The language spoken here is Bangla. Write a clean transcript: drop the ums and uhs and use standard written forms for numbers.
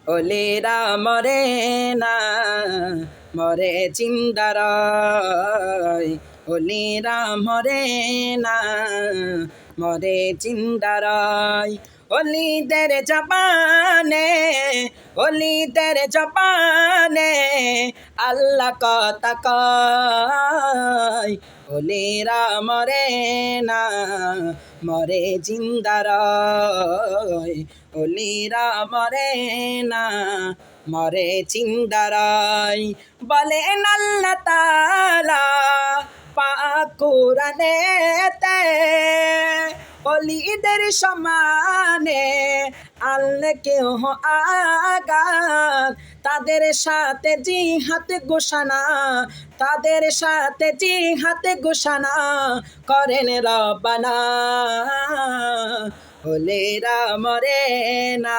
ওলিরা মরে না, মরে চিন্দারায়। ওলিরা মরে না, মরে চিন্দারায়। ওলিদের জবানে, ওলিদের জবানে আল্লাহ কথা কয়। ওলিরা মরে না, মরে জিন্দারায়। ওলিরা মরে না, মরে চিন্দারায়। বলেন আল্লাহ তাআলা পাক কুরআনেতে, ওলিদের সমানে আল্লাহ কেউ আগাত। তাদের সাথে জিহাদ ঘোষণা, তাদের সাথে জিহাদ ঘোষণা করেন রব্বানা। ওলিরা মরে না,